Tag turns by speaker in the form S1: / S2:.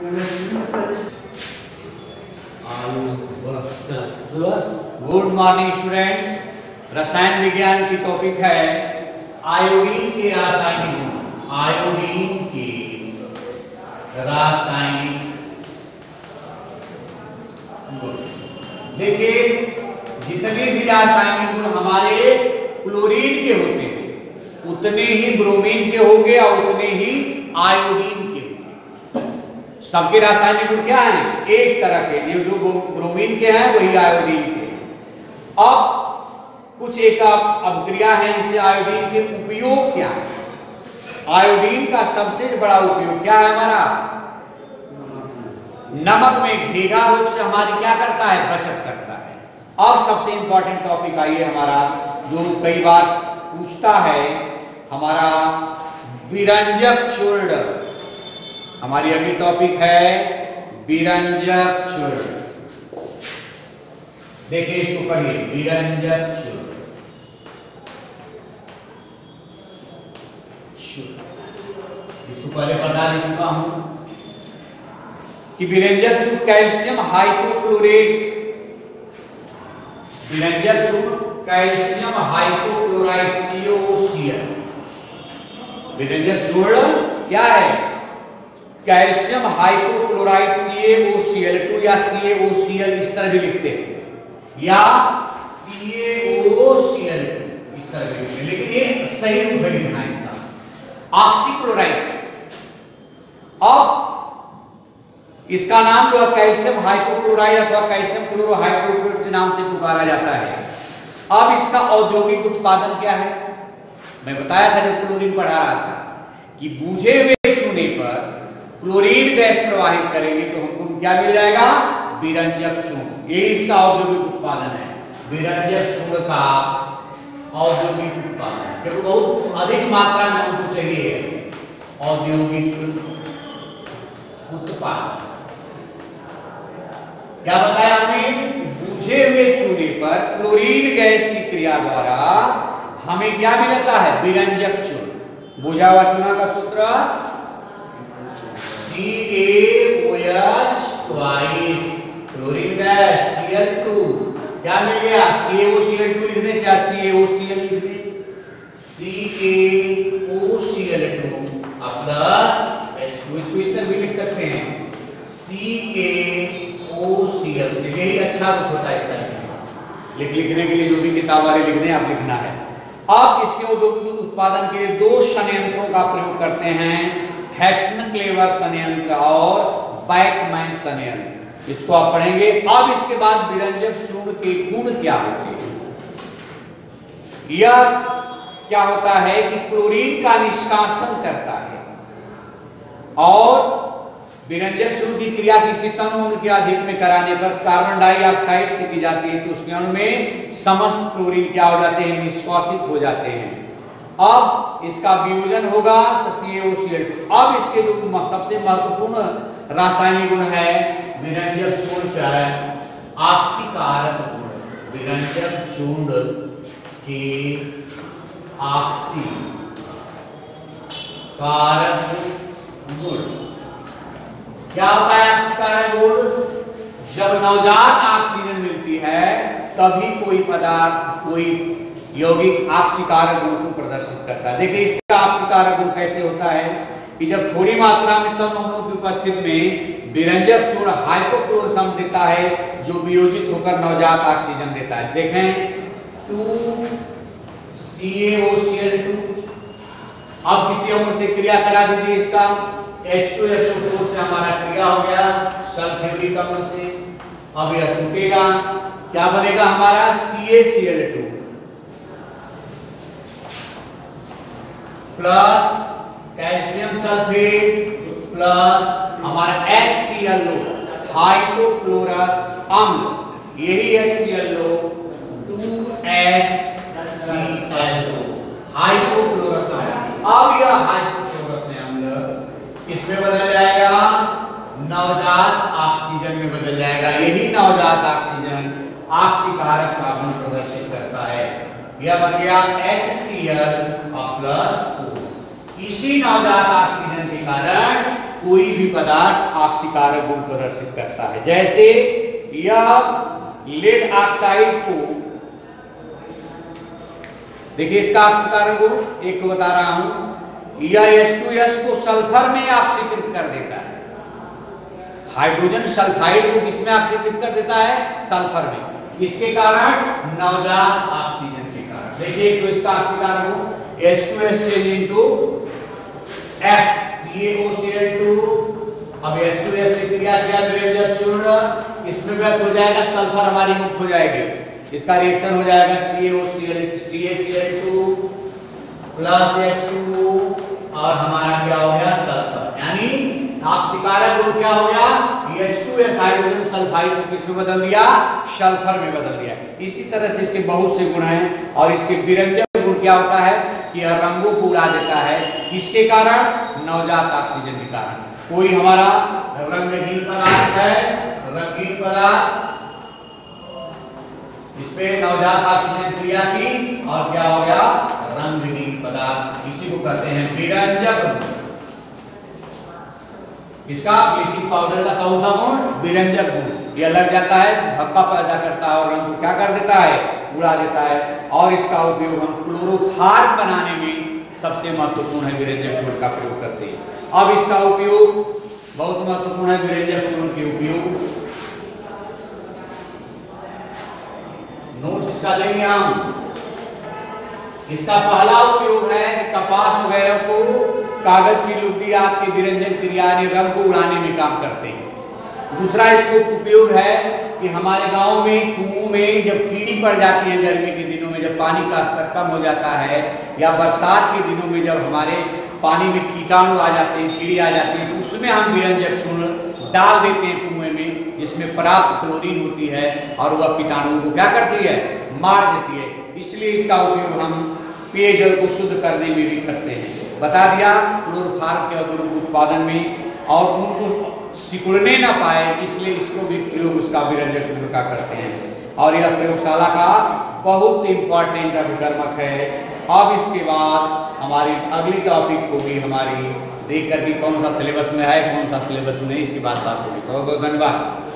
S1: Good morning students. रसायन विज्ञान की टॉपिक है आयोडीन के रासायनिक गुण। आयोडीन के रासायनिक गुण। देखिए, जितने भी रासायनिक गुण हमारे क्लोरीन के होते हैं उतने ही ब्रोमीन के होंगे और उतने ही आयोडीन के होंगे। सबके रासायनिक गुण क्या हैं? एक तरह के, जो ब्रोमीन के हैं वही आयोडीन के। अब कुछ एक अभिक्रिया है इसे आयोडीन के उपयोग क्या है? आयोडीन का सबसे बड़ा उपयोग क्या है हमारा? नमक में घेघा रोग से हमारी क्या करता है? बचत करता है। अब सबसे इंपॉर्टेंट टॉपिक आइए हमारा, जो कई बार पूछता है, हमारा विरंजक चूर्ण। हमारी अगली टॉपिक है विरंजक चूर्ण। देखिए इसको पढ़िए, विरंजक चूर्ण। इसको पहले बता दे चुका हूं कि विरंजक चूर्ण कैल्शियम हाइपोक्लोरेट, विरंजक चूर्ण कैल्शियम हाइपोक्लोराइड CaOCl। विरंजक चूर्ण क्या है? कैल्शियम हाइपोक्लोराइड CaOCl2 या CaOCl इस तरह भी लिखते हैं, या CaOCl इस तरह भी लिखते हैं, लेकिन ये सही रूप में लिखना है इसका, ऑक्सीक्लोराइड। अब इसका नाम जो है कैल्शियम हाइपोक्लोराइड अथवा कैल्शियम क्लोरोहाइड्रोक्लोराइड के नाम से पुकारा जाता है। अब इसका औद्योगिक उत्पादन क्या है? मैं बताया था जब क्लोरीन पढ़ा रहा था कि बूझे हुए चूने पर क्लोरीन गैस प्रवाहित करेंगे तो हमको क्या मिल जाएगा? विरंजक चूर्ण। ये इसका औद्योगिक उत्पादन है, विरंजक चूर्ण का औद्योगिक उत्पादन, क्योंकि बहुत अधिक मात्रा में हमको चाहिए औद्योगिक उत्पादन। क्या बताया हमने? बूझे हुए चूने पर क्लोरीन गैस की क्रिया द्वारा हमें क्या मिलता है? विरंजक चूर्ण। बुझा हुआ चूना का सूत्र CaOH twice chlorine gas Cl2, क्या मिल गया? CaOCl2 लिख दे, चाहे CaOCl लिख दे, CaOCl2 प्लस इसको इस तरह भी लिख सकते हैं CaOCl से। यही अच्छा रूप होता है इसका लिखने के लिए, जो भी किताब वाले लिखने हैं आप लिखना है। अब इसके औद्योगिक उत्पादन के लिए दो संयंत्रों का प्रयोग करते हैं, हेक्सनक्लेवर संयंत्र और बैकमैन संयंत्र। इसको आप पढ़ेंगे। अब इसके बाद विरंजक चूर्ण के गुण क्या होते हैं? यह क्या होता है कि क्लोरीन का निष्कासन करता है और विरंजक चूर्ण की क्रिया किसी तनु के अधिक में कराने पर कार्बन डाइऑक्साइड से की जाती है, तो उसके अणु में समस्त क्लोरीन क्या हो जाते हैं? निष्कासित हो जाते हैं। अब इसका वियोजन होगा तो CaOCl2। अब इसके जो सबसे महत्वपूर्ण रासायनिक गुण है विरंजक चूर्ण क्या है? ऑक्सीकारक गुण। विरंजक चूर्ण के ऑक्सीकारक गुण क्या होता है? ऑक्सीकारक गुण, जब नवजात ऑक्सीजन मिलती है तभी कोई पदार्थ, कोई यौगिक ऑक्सीकारक गुण को प्रदर्शित करता है। देखिए इसका ऑक्सीकारक गुण कैसे होता है कि जब थोड़ी मात्रा में तन्मों की उपस्थिति में विरंजक चूर्ण हाइपोक्लोर सम देता है, जो वियोजित होकर नवजात ऑक्सीजन देता है। देखें 2 CaOCl2। अब किसी अणु से क्रिया करा दीजिए, इसका H2SO4 से हमारा क्रिया हो गया सल्फ्यूरिक अम्ल से। अब यह टूटेगा, क्या बनेगा हमारा? CaCl2 plus calcium sulphate plus हमारा HClO हाइपोक्लोरस अम्ल। यही HClO 2HClO हाइपोक्लोरस अम्ल। अब यह हाइपोक्लोरस अम्ल किसमें बदल जाएगा? नवजात ऑक्सीजन में बदल जाएगा। यही नवजात ऑक्सीजन ऑक्सीकारक का गुण प्रदर्शित करता है। यह बन गया HCl+O। इसी नवजात ऑक्सीजन के कारण कोई भी पदार्थ ऑक्सीकारक गुण प्रदर्शित करता है। जैसे यह लेड ऑक्साइड को, देखिए इसका ऑक्सीकारक गुण एक बता रहा हूं, यह H2S को सल्फर में ऑक्सीकृत कर देता है। हाइड्रोजन सल्फाइड को किसमें ऑक्सीकृत कर देता है? सल्फर में। इसके कारण नवजात ऑक्सीजन के कारण। देखिए तो इसका ऑक्सीकारक गुण H2S change into S, CaOCl2। अब H2S से क्रिया किया विरंजक चूर्ण, इसमें व्यक्त हो जाएगा, सल्फर हमारी मुक्त हो जाएगी। इसका रिएक्शन हो जाएगा CaCl2 प्लस H2 और हमारा क्या हो गया? सल्फर। यानी ऑक्सीकारक गुण क्या हो गया? H2S हाइड्रोजन सल्फाइड को किसमें बदल दिया? सल्फर में बदल दिया। इसी तरह से इसके बहुत से गुण हैं और इसके विरंजक गुण क्या होता है कि यह रंगों को उड़ा देता है। किसके कारण? नवजात ऑक्सीजन के कारण। कोई हमारा रंगहीन पदार्थ है, रंगीन पदार्थ, इसमें नवजात ऑक्सीजन क्रिया की और क्या हो गया? रंगहीन पदार्थ। इसी को कहते हैं विरंजक। इसका ब्लीचिंग पाउडर का कौन सा गुण? विरंजक गुण। यह लग जाता है, धब्बा पैदा करता है और रंग को क्या कर देता है? उड़ा देता है। और इसका उपयोग हम क्लोरोफार्म बनाने में सबसे महत्वपूर्ण है, विरंजक गुण का प्रयोग करते हैं। अब इसका उपयोग बहुत महत्वपूर्ण है, विरंजक गुण के उपयोग नोट्स इसका लेंगे हम। इसका पहला उपयोग है कि कपास वगैरह को, कागज की लुगदी आदि के विरंजन क्रिया रंग को उड़ाने में काम करते हैं। दूसरा इसको उपयोग है कि हमारे गांव में कुओं में जब कीड़ी पड़ जाती है गर्मी के दिनों में, जब पानी का स्तर कम हो जाता है, या बरसात के दिनों में जब हमारे पानी में कीटाणु आ जाते हैं, कीड़ी आ जाती है, तो उसमें हम विरंजक चूर्ण डाल देते हैं कुएं में, जिसमें पर्याप्त क्लोरीन होती है और वह कीटाणुओं को क्या करती है? मार देती है। इसलिए इसका उपयोग हम पेयजल को शुद्ध करने में भी करते हैं। बता दिया क्लोरोफार्म के औद्योगिक उत्पादन में, और उनको सिकुड़ने ना पाए इसलिए इसको भी प्रयोग उसका विरंजक चूर्ण का करते हैं। और यह प्रयोगशाला का बहुत इंपॉर्टेंट अभिकर्मक है। अब इसके बाद हमारी अगली टॉपिक को भी हमारी देख करके कौन सा सिलेबस में है, कौन सा सिलेबस में नहीं, इसकी बात होगी। तो बहुत धन्यवाद।